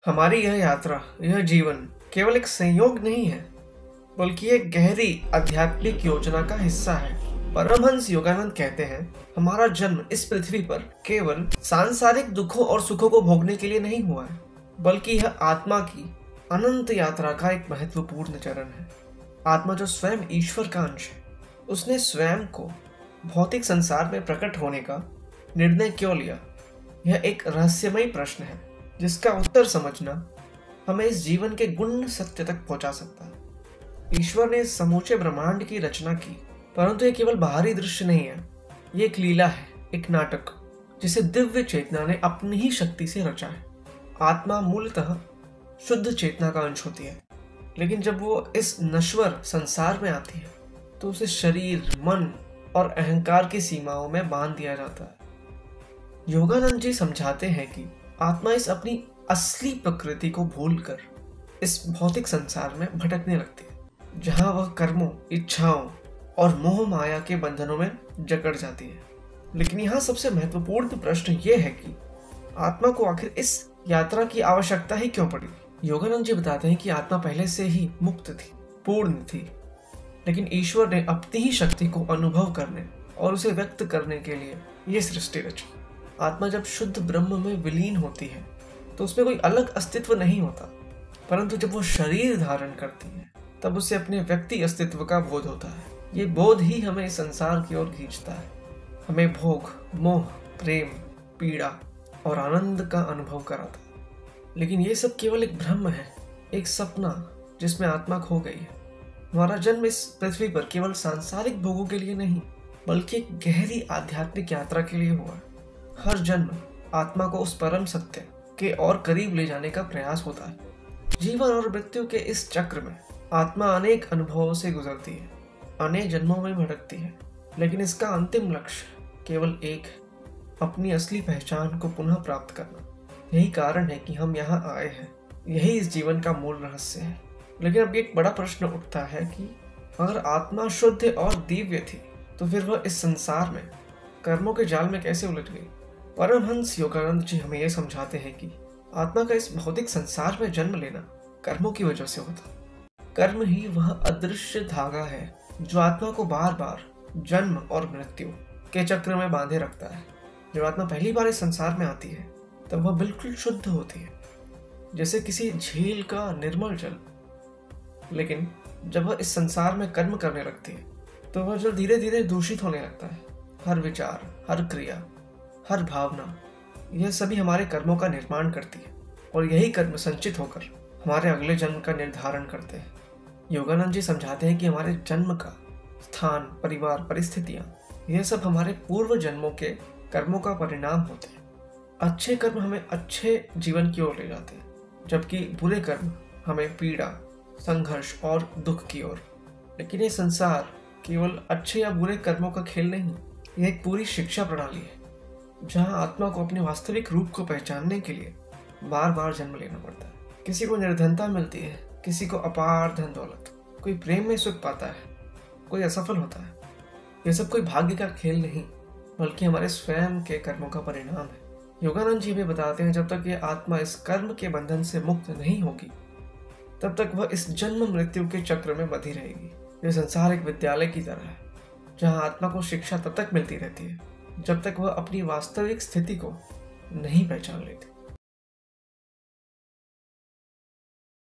हमारी यह यात्रा, यह जीवन केवल एक संयोग नहीं है, बल्कि एक गहरी आध्यात्मिक योजना का हिस्सा है। परमहंस योगानंद कहते हैं, हमारा जन्म इस पृथ्वी पर केवल सांसारिक दुखों और सुखों को भोगने के लिए नहीं हुआ है, बल्कि यह आत्मा की अनंत यात्रा का एक महत्वपूर्ण चरण है। आत्मा जो स्वयं ईश्वर का अंश है, उसने स्वयं को भौतिक संसार में प्रकट होने का निर्णय क्यों लिया? यह एक रहस्यमयी प्रश्न है, जिसका उत्तर समझना हमें इस जीवन के गुण सत्य तक पहुंचा सकता है। ईश्वर ने समूचे ब्रह्मांड की रचना की, परंतु ये केवल बाहरी दृश्य नहीं है। ये एक लीला है, एक नाटक, जिसे दिव्य चेतना ने अपनी ही शक्ति से रचा है। आत्मा मूलतः शुद्ध चेतना का अंश होती है, लेकिन जब वो इस नश्वर संसार में आती है, तो उसे शरीर, मन और अहंकार की सीमाओं में बांध दिया जाता है। योगानंद जी समझाते हैं कि आत्मा इस अपनी असली प्रकृति को भूलकर इस भौतिक संसार में भटकने लगती है, जहां वह कर्मों, इच्छाओं और मोह माया के बंधनों में जकड़ जाती है। लेकिन यहाँ सबसे महत्वपूर्ण प्रश्न यह है कि आत्मा को आखिर इस यात्रा की आवश्यकता ही क्यों पड़ी? योगानंद जी बताते हैं कि आत्मा पहले से ही मुक्त थी, पूर्ण थी, लेकिन ईश्वर ने अपनी ही शक्ति को अनुभव करने और उसे व्यक्त करने के लिए ये सृष्टि रची। आत्मा जब शुद्ध ब्रह्म में विलीन होती है, तो उसमें कोई अलग अस्तित्व नहीं होता, परंतु जब वो शरीर धारण करती है, तब उसे अपने व्यक्ति अस्तित्व का बोध होता है। ये बोध ही हमें इस संसार की ओर खींचता है, हमें भोग, मोह, प्रेम, पीड़ा और आनंद का अनुभव कराता है। लेकिन ये सब केवल एक भ्रम है, एक सपना जिसमें आत्मा खो गई है। हमारा जन्म इस पृथ्वी पर केवल सांसारिक भोगों के लिए नहीं, बल्कि एक गहरी आध्यात्मिक यात्रा के लिए हुआ है। हर जन्म आत्मा को उस परम सत्य के और करीब ले जाने का प्रयास होता है। जीवन और मृत्यु के इस चक्र में आत्मा अनेक अनुभवों से गुजरती है, अनेक जन्मों में भटकती है, लेकिन इसका अंतिम लक्ष्य केवल एक है, अपनी असली पहचान को पुनः प्राप्त करना। यही कारण है कि हम यहाँ आए हैं, यही इस जीवन का मूल रहस्य है। लेकिन अब एक बड़ा प्रश्न उठता है कि अगर आत्मा शुद्ध और दिव्य थी, तो फिर वह इस संसार में कर्मों के जाल में कैसे उलझ गई? परमहंस योगानंद जी हमें यह समझाते हैं कि आत्मा का इस भौतिक संसार में जन्म लेना कर्मों की वजह से होता है। कर्म ही वह अदृश्य धागा है जो आत्मा को बार बार जन्म और मृत्यु के चक्र में बांधे रखता है। जब आत्मा पहली बार इस संसार में आती है, तब वह बिल्कुल शुद्ध होती है, जैसे किसी झील का निर्मल जल। लेकिन जब वह इस संसार में कर्म करने लगती है, तो वह जल धीरे धीरे दूषित होने लगता है। हर विचार, हर क्रिया, हर भावना, यह सभी हमारे कर्मों का निर्माण करती है, और यही कर्म संचित होकर हमारे अगले जन्म का निर्धारण करते हैं। योगानंद जी समझाते हैं कि हमारे जन्म का स्थान, परिवार, परिस्थितियां, यह सब हमारे पूर्व जन्मों के कर्मों का परिणाम होते हैं। अच्छे कर्म हमें अच्छे जीवन की ओर ले जाते हैं, जबकि बुरे कर्म हमें पीड़ा, संघर्ष और दुख की ओर। लेकिन ये संसार केवल अच्छे या बुरे कर्मों का खेल नहीं, यह एक पूरी शिक्षा प्रणाली है, जहां आत्मा को अपने वास्तविक रूप को पहचानने के लिए बार बार जन्म लेना पड़ता है। किसी को निर्धनता मिलती है, किसी को अपार धन दौलत, कोई प्रेम में सुख पाता है, कोई असफल होता है। यह सब कोई भाग्य का खेल नहीं, बल्कि हमारे स्वयं के कर्मों का परिणाम है। योगानंद जी भी बताते हैं, जब तक ये आत्मा इस कर्म के बंधन से मुक्त नहीं होगी, तब तक वह इस जन्म मृत्यु के चक्र में बंधी रहेगी। यह संसार एक विद्यालय की तरह है, जहां आत्मा को शिक्षा तब तक मिलती रहती है, जब तक वह अपनी वास्तविक स्थिति को नहीं पहचान लेती।